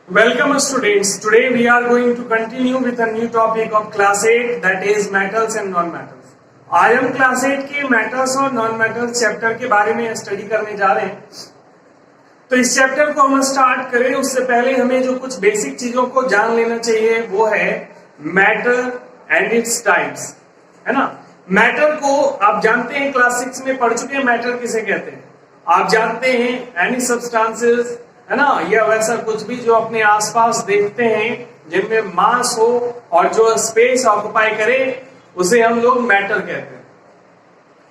Welcome students. Today we are going to continue with a new topic of class 8, that is metals and non-metals. आज हम class 8 के metals और non metals chapter के बारे में study करने जा रहे हैं। तो इस चैप्टर को हम स्टार्ट करें उससे पहले हमें जो कुछ बेसिक चीजों को जान लेना चाहिए वो है मैटर एंड इट्स टाइप्स, है ना। मैटर को आप जानते हैं, क्लास 6 में पढ़ चुके हैं मैटर किसे कहते हैं। आप जानते हैं एनी सब्सटेंसेस, है ना, या वैसा कुछ भी जो अपने आसपास देखते हैं जिनमें मास हो और जो स्पेस ऑक्युपाई करे उसे हम लोग मैटर कहते हैं।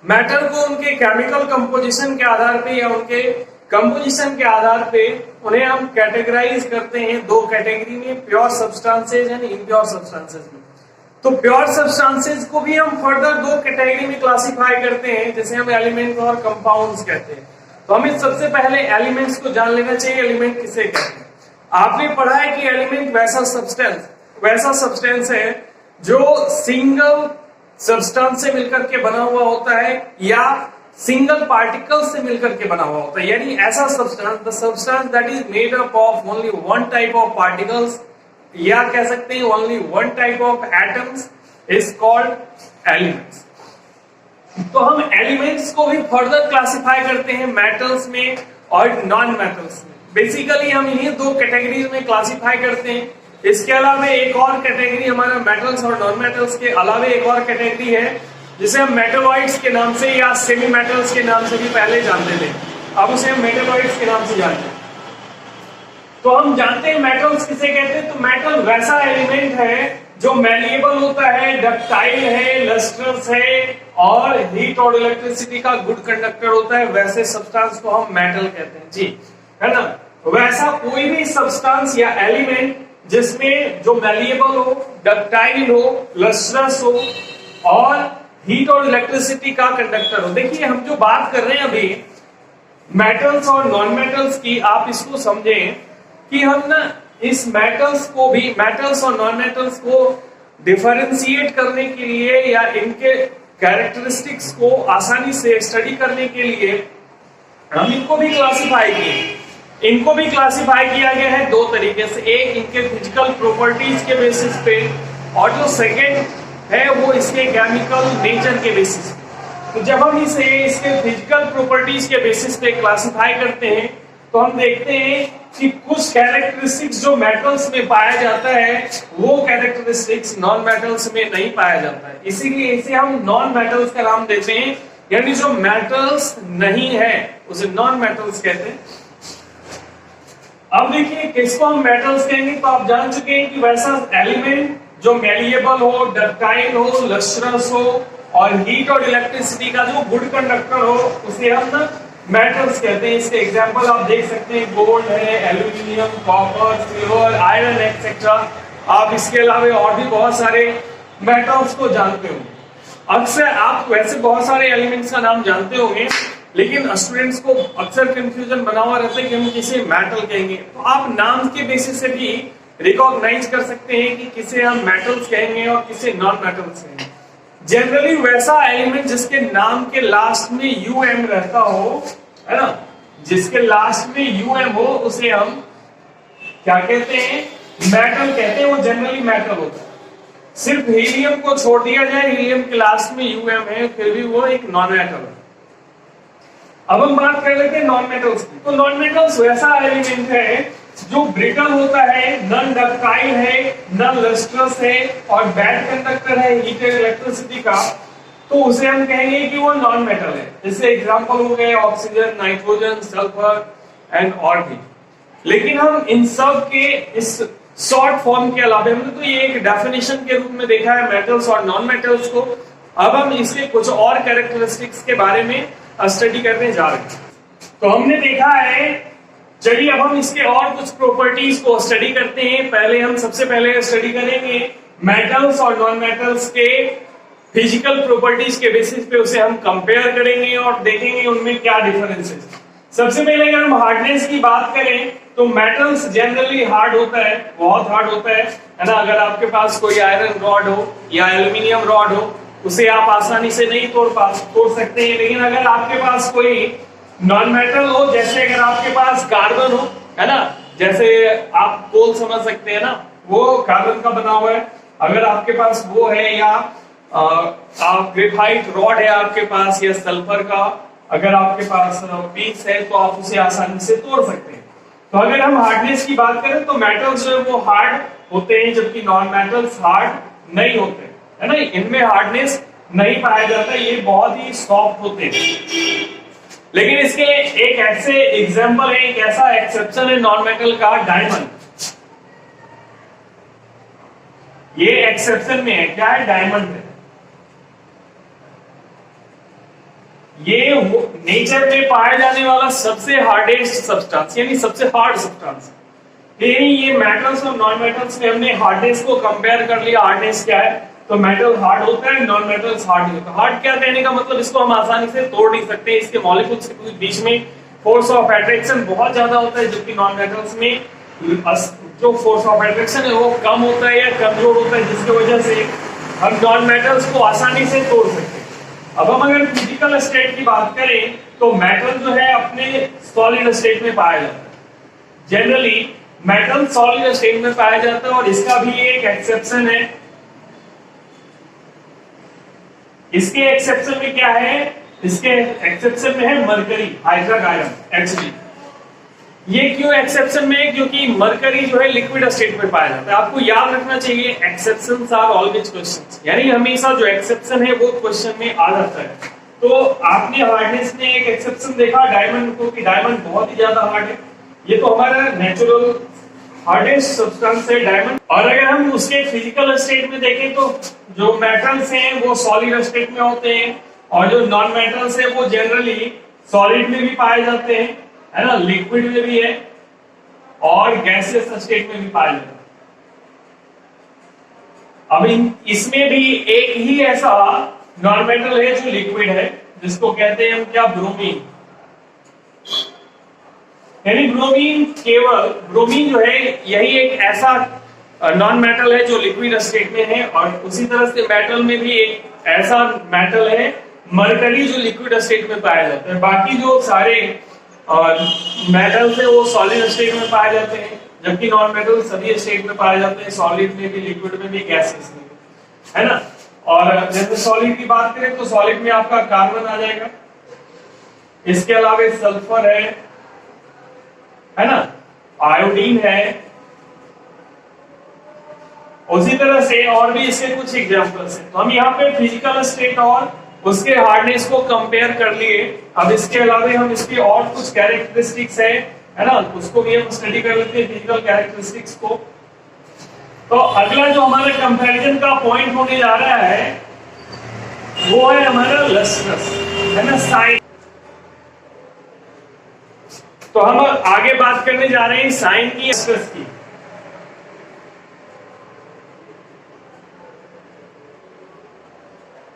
मैटर को उनके केमिकल कंपोजिशन के आधार पे या उनके कंपोजिशन के आधार पे उन्हें हम कैटेगराइज करते हैं दो कैटेगरी में, pure substances and impure substances में। तो प्योर सब्सटेंसेज को भी हम फर्दर दो कैटेगरी में क्लासिफाई करते हैं जिसे हम एलिमेंट और कंपाउंड्स कहते हैं। तो हमें सबसे पहले एलिमेंट्स को जान लेना चाहिए, एलिमेंट किसे कहते हैं। आपने पढ़ा है कि एलिमेंट वैसा सब्सटेंस है जो सिंगल सब्सटेंस से मिलकर के बना हुआ होता है या सिंगल पार्टिकल से मिलकर के बना हुआ होता है, यानी ऐसा substance, the substance that is made up of only one type of particles या कह सकते हैं only one type of atoms is called elements. तो हम एलिमेंट्स को भी फर्दर क्लासिफाई करते हैं मेटल्स में और नॉन मेटल्स में। बेसिकली हम इन्हीं दो कैटेगरीज में क्लासिफाई करते हैं। इसके अलावा एक और कैटेगरी हमारा मेटल्स और नॉन मेटल्स के अलावा एक और कैटेगरी है जिसे हम मेटलॉइड्स के नाम से या सेमी मेटल्स के नाम से भी पहले जानते थे, अब उसे हम मेटलॉइड्स के नाम से जानते हैं। तो हम जानते हैं मेटल्स किसे कहते हैं। तो मेटल वैसा एलिमेंट है जो मैलिएबल होता है, डक्टाइल है, लस्ट्रस है और हीट और इलेक्ट्रिसिटी का गुड कंडक्टर होता है, वैसे सब्सटेंस को हम मेटल कहते हैं जी, है ना। वैसा कोई भी सब्सटेंस या एलिमेंट जिसमें जो मैलिएबल हो, डक्टाइल हो, लस्ट्रस हो और हीट और इलेक्ट्रिसिटी का कंडक्टर हो। देखिए हम जो बात कर रहे हैं अभी मेटल्स और नॉन मेटल्स की, आप इसको समझें कि हम ना इस मेटल्स को भी, मेटल्स और नॉन मेटल्स को डिफरेंशिएट करने के लिए या इनके कैरेक्टरिस्टिक्स को आसानी से स्टडी करने के लिए हम इनको भी क्लासिफाई किए। इनको भी क्लासिफाई किया गया है दो तरीके से, एक इनके फिजिकल प्रॉपर्टीज के बेसिस पे और जो सेकेंड है वो इसके केमिकल नेचर के बेसिस पे। तो जब हम इसे इसके फिजिकल प्रॉपर्टीज के बेसिस पे क्लासिफाई करते हैं तो हम देखते हैं कि कुछ कैरेक्टरिस्टिक्स जो मेटल्स में पाया जाता है वो कैरेक्टरिस्टिक्स नॉन मेटल्स में नहीं पाया जाता है, इसीलिए इसे हम नॉन मेटल्स का नाम देते हैं, यानी जो मेटल्स नहीं है उसे नॉन मेटल्स कहते हैं। अब देखिए किसको हम मेटल्स कहेंगे। तो आप जान चुके हैं कि वैसा एलिमेंट जो मैलिएबल हो, डक्टाइल हो, लस्ट्रस हो और हीट और इलेक्ट्रिसिटी का जो गुड कंडक्टर हो उसे हम मेटल्स कहते हैं। इसके एग्जांपल आप देख सकते हैं, गोल्ड है, aluminium, copper, silver, iron etcetera. आप इसके अलावा और भी बहुत सारे मेटल्स को जानते होंगे। अक्सर आप वैसे बहुत सारे एलिमेंट्स का नाम जानते होंगे, लेकिन स्टूडेंट्स को अक्सर कंफ्यूजन बना हुआ रहता है कि हम किसे मेटल कहेंगे। तो आप नाम के बेसिस से भी रिकॉग्नाइज कर सकते हैं कि किसे हम मेटल्स कहेंगे और किसे नॉन मेटल्स कहेंगे। जनरली वैसा एलिमेंट जिसके नाम के लास्ट में यूएम रहता हो, है ना, जिसके लास्ट में यूएम हो उसे हम क्या कहते हैं, मेटल कहते हैं। वो जनरली मेटल होता है। सिर्फ हीलियम को छोड़ दिया जाए, हीलियम के लास्ट में यूएम है, फिर भी वो एक नॉन मेटल है। अब हम बात कर लेते हैं नॉन मेटल्स की। तो नॉन मेटल्स वैसा एलिमेंट है जो ब्रिटल होता है, नॉन डक्टाइल है, नॉन लस्ट्रस है और बैड कंडक्टर है हीट एंड इलेक्ट्रिसिटी का, तो उसे हम कहेंगे कि वो नॉन मेटल है। जैसे एग्जांपल हो गए ऑक्सीजन, नाइट्रोजन, सल्फर एंड और भी। लेकिन हम इन सब के इस शॉर्ट फॉर्म के अलावा हमने तो ये एक डेफिनेशन के रूप में देखा है मेटल्स और नॉन मेटल्स को। अब हम इसके कुछ और कैरेक्टरिस्टिक्स के बारे में स्टडी करने जा रहे हैं। तो हमने देखा है, चलिए अब हम इसके और कुछ प्रॉपर्टीज को स्टडी करते हैं। पहले हम सबसे पहले स्टडी करेंगे मेटल्स और नॉन मेटल्स के फिजिकल प्रॉपर्टीज के बेसिस पे उसे हम कंपेयर करेंगे और देखेंगे उनमें क्या डिफरेंसेस। सबसे पहले अगर हम हार्डनेस की बात करें तो मेटल्स जनरली हार्ड होता है, बहुत हार्ड होता है ना। अगर आपके पास कोई आयरन रॉड हो या एल्यूमिनियम रॉड हो उसे आप आसानी से नहीं तोड़ सकते हैं। लेकिन अगर आपके पास कोई नॉन मेटल हो, जैसे अगर आपके पास कार्बन हो, है ना, जैसे आप कोल समझ सकते हैं ना, वो कार्बन का बना हुआ है। अगर आपके पास वो है या ग्रेफाइट रॉड है आपके पास, या सल्फर का अगर आपके पास पीस है, तो आप उसे आसानी से तोड़ सकते हैं। तो अगर हम हार्डनेस की बात करें तो मेटल्स जो है वो हार्ड होते हैं, जबकि नॉन मेटल्स हार्ड नहीं होते, है ना। इनमें हार्डनेस नहीं पाया जाता, ये बहुत ही सॉफ्ट होते हैं। लेकिन इसके एक ऐसे एग्जाम्पल है, एक ऐसा एक्सेप्शन है नॉन मेटल का, डायमंड। ये एक्सेप्शन में है, क्या है, डायमंड है। ये नेचर में पाया जाने वाला सबसे हार्डेस्ट सब्सटेंस, यानी सबसे हार्ड सब्सटेंस। यानी ये मेटल्स और नॉन मेटल्स में हमने हार्डनेस को कंपेयर कर लिया। हार्डनेस क्या है, तो मेटल हार्ड होता है, नॉन मेटल्स हार्ड नहीं होता। हार्ड क्या कहने का मतलब, इसको हम आसानी से तोड़ नहीं सकते, इसके मॉलिक्यूल्स के बीच में फोर्स ऑफ अट्रैक्शन बहुत ज्यादा होता है, जबकि नॉन मेटल्स में जो फोर्स ऑफ अट्रैक्शन है वो कम होता है या कमजोर होता है, जिसकी वजह से हम नॉन मेटल्स को आसानी से तोड़ सकते हैं। अब हम अगर फिजिकल स्टेट की बात करें तो मेटल जो है अपने सॉलिड स्टेट में पाया जाता है। जनरली मेटल सॉलिड स्टेट में पाया जाता है, और इसका भी एक एक्सेप्शन है। इसके एक्सेप्शन में क्या है, इसके एक्सेप्शन में है मरकरी हाइड्रॉक्साइड आयन Hg। ये क्यों एक्सेप्शन में है, क्योंकि मरकरी जो है लिक्विड स्टेट में पाया जाता है। आपको याद रखना चाहिए, एक्सेप्शंस आर ऑलवेज क्वेश्चंस, यानी हमेशा जो एक्सेप्शन है वो क्वेश्चन में आ जाता है। तो आपने हार्डनेस में एक एक्सेप्शन देखा डायमंड को, कि डायमंड बहुत ही ज्यादा हार्ड है। ये तो हमारा नेचुरल हार्डेस्ट सब्सटेंस है डायमंड। और अगर हम उसके फिजिकल स्टेट में देखें तो जो मेटल्स हैं वो सॉलिड स्टेट में होते हैं, और जो नॉन मेटल्स है वो जनरली सॉलिड में भी पाए जाते हैं, है ना, लिक्विड में भी है और गैसियस स्टेट में भी पाए जाते हैं। अब इसमें भी एक ही ऐसा नॉन मेटल है जो लिक्विड है, जिसको कहते हैं हम क्या, ब्रोमीन। यानी ब्रोमीन जो है यही एक ऐसा नॉन मेटल है जो लिक्विड स्टेट में है। और उसी तरह से मेटल में भी एक ऐसा मेटल है मरकरी जो लिक्विड स्टेट में पाया जाता है। बाकी जो सारे मेटल्स है वो सॉलिड स्टेट में पाए जाते हैं, जबकि नॉन मेटल सभी स्टेट में पाए जाते हैं, सॉलिड में भी, लिक्विड में भी, गैसेस में भी, है ना। और जैसे सॉलिड की बात करें तो सॉलिड में आपका कार्बन आ जाएगा, इसके अलावा सल्फर है ना, आयोडीन है। उसी तरह से और भी इसके कुछ एग्जांपल्स हैं। तो हम यहाँ पे फिजिकल स्टेट और उसके हार्डनेस को कंपेयर कर लिए। अब इसके अलावा हम इसकी और कुछ कैरेक्टरिस्टिक्स है ना, उसको भी हम स्टडी कर लेते हैं, फिजिकल कैरेक्टरिस्टिक्स को। तो अगला जो हमारा कंपैरिजन का पॉइंट होने जा रहा है वो है हमारा लस्ट्रस, है ना, साइन। तो हम आगे बात करने जा रहे हैं साइन की, लस्ट्रस की।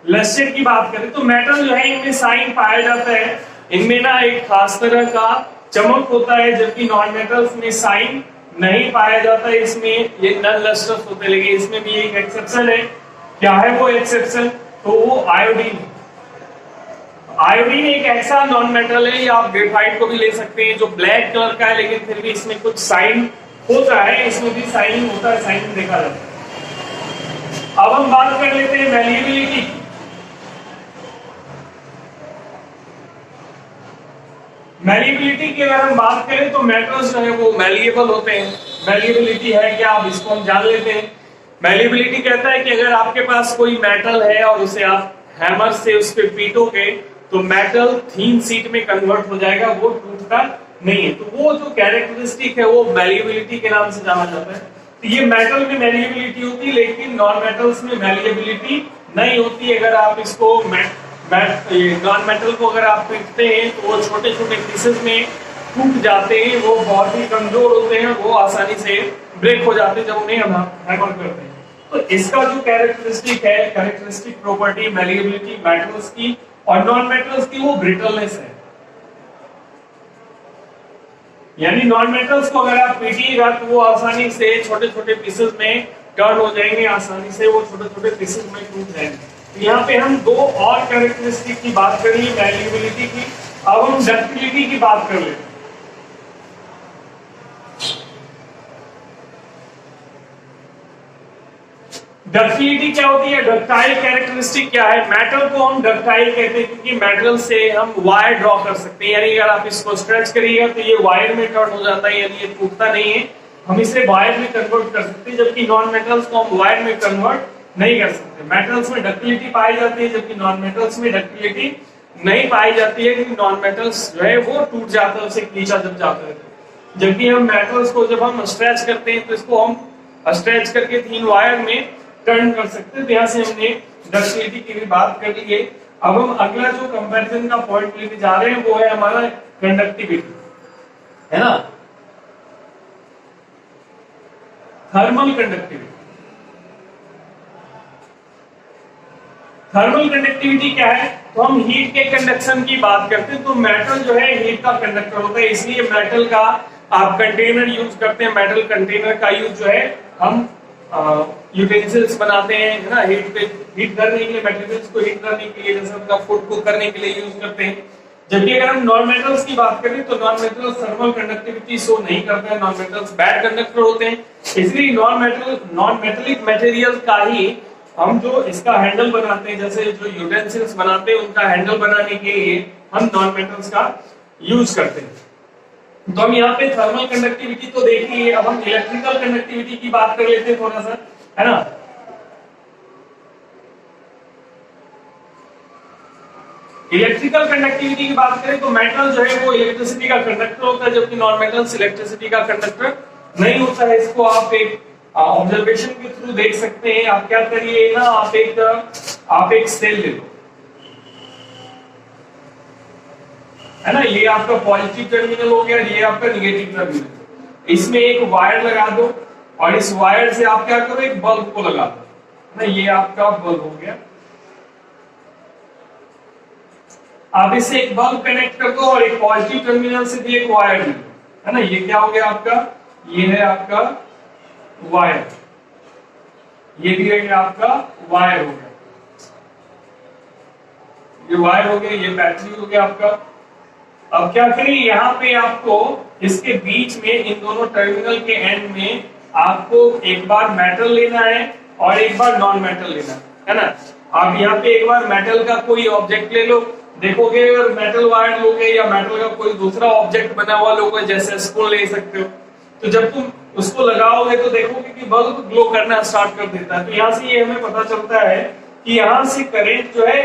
लस्टर की बात करें तो मेटल जो है इनमें साइन पाया जाता है, इनमें ना एक खास तरह का चमक होता है, जबकि नॉन मेटल्स में साइन नहीं पाया जाता है, इसमें ये नन लस्टर्स होते हैं। लेकिन इसमें भी एक एक्सेप्शन है। क्या है वो एक्सेप्शन, तो वो आयोडीन। आयोडीन एक ऐसा नॉन मेटल है, या आप ग्रेफाइट को भी ले सकते हैं, जो ब्लैक कलर का है, लेकिन फिर भी इसमें कुछ साइन होता है, इसमें भी साइनिंग होता है, साइन देखा जाता है। अब हम बात कर लेते हैं मैलिएबिलिटी। मैलिएबिलिटी की अगर हम बात करें तो मेटल्स जो है वो मैलिएबल होते हैं। मैलिएबिलिटी है क्या, अब इसको हम जान लेते हैं। मैलिएबिलिटी कहता है कि अगर आपके पास कोई मेटल है और उसे आप हैमर से उस पर पीटोगे तो मेटल थीन सीट में कन्वर्ट हो जाएगा, वो टूटता नहीं है। तो वो जो कैरेक्टरिस्टिक है वो मैलिएबिलिटी के नाम से जाना जाता है। तो ये मेटल में मैलिएबिलिटी होती है, लेकिन नॉन मेटल्स में मैलिएबिलिटी नहीं होती। अगर आप इसको नॉन मेटल को अगर आप पीटते हैं तो वो छोटे छोटे पीसेस में टूट जाते हैं, वो बहुत ही कमजोर होते हैं, वो आसानी से ब्रेक हो जाते हैं जब उन्हें हम हैमर करते हैं। तो इसका जो कैरेक्टरिस्टिक है, कैरेक्टरिस्टिक प्रॉपर्टी मैलिएबिलिटी मेटल्स की और नॉन मेटल्स की, वो ब्रिटलनेस है। यानी नॉन मेटल्स को अगर आप पीटिएगा तो वो आसानी से छोटे छोटे पीसेस में टर्न हो जाएंगे, आसानी से वो छोटे छोटे पीसेस में टूट जाएंगे। यहाँ पे हम दो और कैरेक्टरिस्टिक की बात करेंगे मैलिएबिलिटी की। अब हम डक्टिलिटी की बात कर लेते हैं। डक्टिलिटी क्या होती है, डक्टाइल कैरेक्टरिस्टिक क्या है? मेटल को हम डक्टाइल कहते हैं क्योंकि मेटल से हम वायर ड्रॉ कर सकते हैं, यानी अगर आप इसको स्ट्रेच करिएगा तो ये वायर में टर्न हो जाता है, यानी ये टूटता नहीं है, हम इसे वायर में कन्वर्ट कर सकते हैं, जबकि नॉन मेटल्स को हम वायर में कन्वर्ट नहीं कर सकते। मेटल्स में डक्टिलिटी पाई जाती है जबकि नॉन मेटल्स में डक्टिलिटी नहीं पाई जाती है, क्योंकि नॉन मेटल्स जो है वो टूट जाता है उसे खींचा जब जाता है, जबकि हम मेटल्स को जब हम स्ट्रेच करते हैं तो इसको हम स्ट्रेच करके थिन वायर में टर्न कर सकते हैं। तो यहाँ से हमने डक्टिलिटी की भी बात कर ली है। अब हम अगला जो कंपैरिजन का पॉइंट लेके जा रहे हैं वो है हमारा कंडक्टिविटी, है ना, थर्मल कंडक्टिविटी। थर्मल कंडक्टिविटी क्या है? तो हम हीट के कंडक्शन की बात करते हैं, तो मेटल जो है हीट का कंडक्टर होता है, इसलिए मेटल का आप कंटेनर यूज करते हैं। मेटल कंटेनर का यूज जो है हम यूटेंसिल्स बनाते हैं, है ना, हीट करने के लिए, मटेरियल्स को हीट करने के लिए, जैसे उनका फूड कुक करने के लिए यूज करते हैं। जबकि अगर हम नॉन मेटल्स की बात करें तो non metals thermal conductivity show नहीं करते हैं, नॉन मेटल्स बैड कंडक्टर होते हैं, इसलिए नॉन मेटेलिक मटेरियल का ही हम जो इसका हैंडल बनाते हैं, जैसे जो यूटेंसिल्स बनाते हैं उनका हैंडल बनाने के लिए हम नॉन मेटल्स का यूज करते हैं। तो हम यहाँ पे थर्मल कंडक्टिविटी तो देख लिए, अब हम इलेक्ट्रिकल कंडक्टिविटी की बात कर लेते हैं थोड़ा सा, है ना। इलेक्ट्रिकल कंडक्टिविटी की बात करें तो मेटल जो है वो इलेक्ट्रिसिटी का कंडक्टर होता है, जबकि नॉन मेटल्स इलेक्ट्रिसिटी का कंडक्टर नहीं होता है। इसको आप एक ऑब्जर्वेशन के थ्रू देख सकते हैं। आप क्या करिए ना, आप एक सेल ले लो, है ना, ये आपका पॉजिटिव टर्मिनल हो गया, ये आपका निगेटिव टर्मिनल, इसमें एक वायर लगा दो और इस वायर से आप क्या करो, एक बल्ब को लगा दो, ना, ये आपका बल्ब हो गया। आप इसे एक बल्ब कनेक्ट कर दो और एक पॉजिटिव टर्मिनल से भी एक वायर ले लो, है ना, ये क्या हो गया आपका, ये है आपका वायर, ये भी है आपका वायर हो गया, ये वायर हो गया, ये बैटरी हो गया आपका। अब क्या करिए, यहाँ पे आपको इसके बीच में इन दोनों टर्मिनल के एंड में आपको एक बार मेटल लेना है और एक बार नॉन मेटल लेना है ना। आप यहाँ पे एक बार मेटल का कोई ऑब्जेक्ट ले लो, देखोगे अगर मेटल वायर लोगे या मेटल का कोई दूसरा ऑब्जेक्ट बना हुआ लोगे, जैसे स्पून ले सकते हो, तो जब तुम उसको लगाओगे तो देखोगे कि बल्ब ग्लो करना स्टार्ट कर देता है। तो यहाँ से ये हमें पता चलता है कि यहाँ से करंट जो है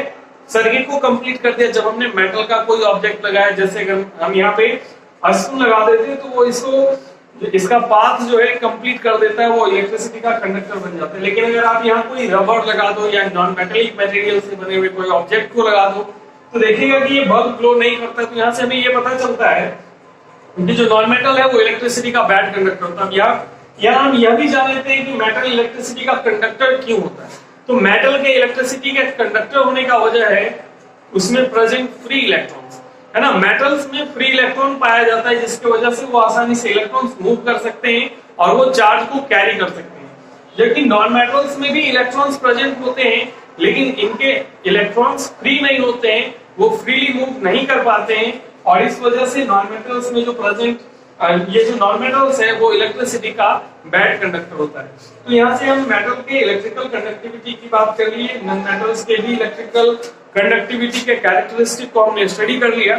सर्किट को कंप्लीट कर दिया। जब हमने मेटल का कोई ऑब्जेक्ट लगाया, जैसे हम यहाँ पे स्पून लगा देते हैं, तो वो इसका पाथ जो है कंप्लीट कर देता है, वो इलेक्ट्रिसिटी का कंडक्टर बन जाता है। लेकिन अगर आप यहाँ कोई रबर लगा दो या नॉन मेटेलिक मटेरियल से बने हुए कोई ऑब्जेक्ट को लगा दो, तो देखिएगा कि ये बल्ब ग्लो नहीं करता। तो यहाँ से हमें ये पता चलता है कि जो नॉन मेटल है वो इलेक्ट्रिसिटी का बैड कंडक्टर होता है। यहाँ हम यह भी जान लेते हैं कि मेटल इलेक्ट्रिसिटी का कंडक्टर क्यों होता है। तो मेटल के इलेक्ट्रिसिटी के कंडक्टर होने का वजह है उसमें प्रेजेंट फ्री इलेक्ट्रॉन्स, है ना। मेटल्स में फ्री इलेक्ट्रॉन पाया जाता है, जिसकी वजह से वो आसानी से इलेक्ट्रॉन्स मूव कर सकते हैं और वो चार्ज को कैरी कर सकते हैं। जबकि नॉन मेटल्स में भी इलेक्ट्रॉन्स प्रेजेंट होते हैं, लेकिन इनके इलेक्ट्रॉन्स फ्री नहीं होते हैं, वो फ्रीली मूव नहीं कर पाते हैं, और इस वजह से नॉन मेटल्स में जो प्रेजेंट ये जो नॉन मेटल्स है वो इलेक्ट्रिसिटी का बैड कंडक्टर होता है। तो यहाँ से हम मेटल के इलेक्ट्रिकल कंडक्टिविटी की बात कर लिए, नॉन मेटल्स के भी इलेक्ट्रिकल कंडक्टिविटी के कैरेक्टरिस्टिक को हमने स्टडी कर लिया।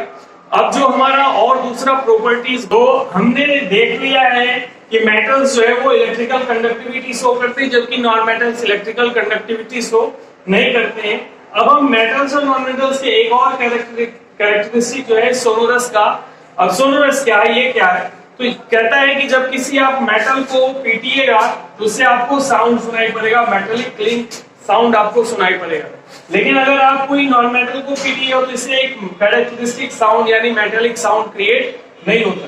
अब जो हमारा और दूसरा प्रॉपर्टीज दो हमने देख लिया है कि मेटल्स जो है वो इलेक्ट्रिकल कंडक्टिविटी शो करते हैं, जबकि non metals electrical conductivity show नहीं करते हैं। अब हम मेटल्स और नॉन मेटल्स के एक और कैरेक्टरिस्टिक जो है सोनोरस का। अब सोनोरस क्या है, ये क्या है, तो कहता है कि जब किसी आप मेटल को पीटिएगा तो उससे आपको साउंड सुनाई पड़ेगा, मेटेलिक क्लिंक साउंड आपको सुनाई पड़ेगा। लेकिन अगर आप कोई नॉन मेटल को पीटिए तो इससे एक कैरेक्टरिस्टिक साउंड यानी मेटेलिक साउंड क्रिएट नहीं होता।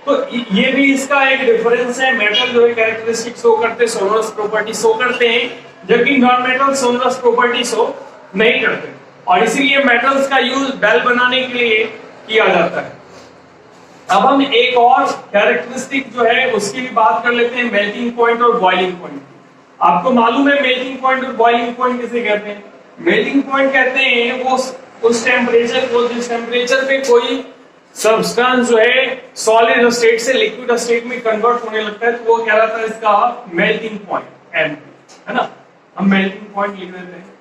तो ये भी इसका एक डिफरेंस है। मेटल जो है कैरेक्टरिस्टिक शो करते हैं, सोनोरस प्रॉपर्टी शो करते हैं, जबकि non metal sonorous property show नहीं करते, और इसीलिए मेटल्स का यूज बेल बनाने के लिए किया जाता है। अब हम एक और कैरेक्टरिस्टिक जो है उसकी भी बात कर लेते हैं, मेल्टिंग पॉइंट और बॉइलिंग पॉइंट। आपको मालूम है मेल्टिंग पॉइंट और बॉइलिंग पॉइंट किसे कहते हैं? मेल्टिंग पॉइंट कहते हैं वो उस टेम्परेचर को जिस टेम्परेचर पे कोई सब्सटेंस जो है सॉलिड स्टेट से लिक्विड स्टेट में कन्वर्ट होने लगता है, तो वो क्या रहता है इसका मेल्टिंग पॉइंट, है ना। हम मेल्टिंग पॉइंट लिख देते हैं।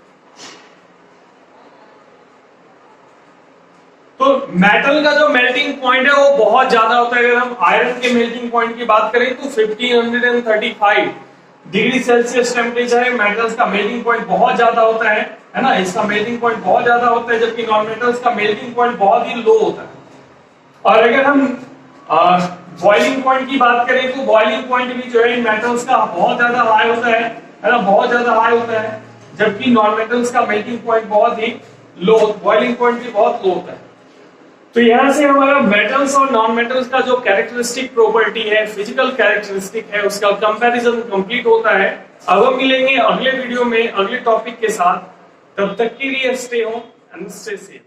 तो मेटल का जो मेल्टिंग पॉइंट है वो बहुत ज्यादा होता है। अगर हम आयरन के मेल्टिंग पॉइंट की बात करें तो 1535 डिग्री सेल्सियस टेम्परेचर है। मेटल्स का मेल्टिंग पॉइंट बहुत ज्यादा होता है ना, इसका मेल्टिंग पॉइंट बहुत ज्यादा होता है, जबकि नॉन मेटल्स का मेल्टिंग पॉइंट बहुत ही लो होता है। और अगर हम बॉइलिंग पॉइंट की बात करें तो बॉइलिंग पॉइंट भी जो है मेटल्स का बहुत ज्यादा हाई होता है ना, बहुत ज्यादा हाई होता है, जबकि नॉन मेटल्स का मेल्टिंग पॉइंट बहुत ही लो, बॉइलिंग पॉइंट भी बहुत लो होता है। तो यहां से हमारा मेटल्स और नॉन मेटल्स का जो कैरेक्टरिस्टिक प्रॉपर्टी है, फिजिकल कैरेक्टरिस्टिक है, उसका कंपैरिजन कंप्लीट होता है। अब हम मिलेंगे अगले वीडियो में अगले टॉपिक के साथ। तब तक के लिए stay home and stay safe.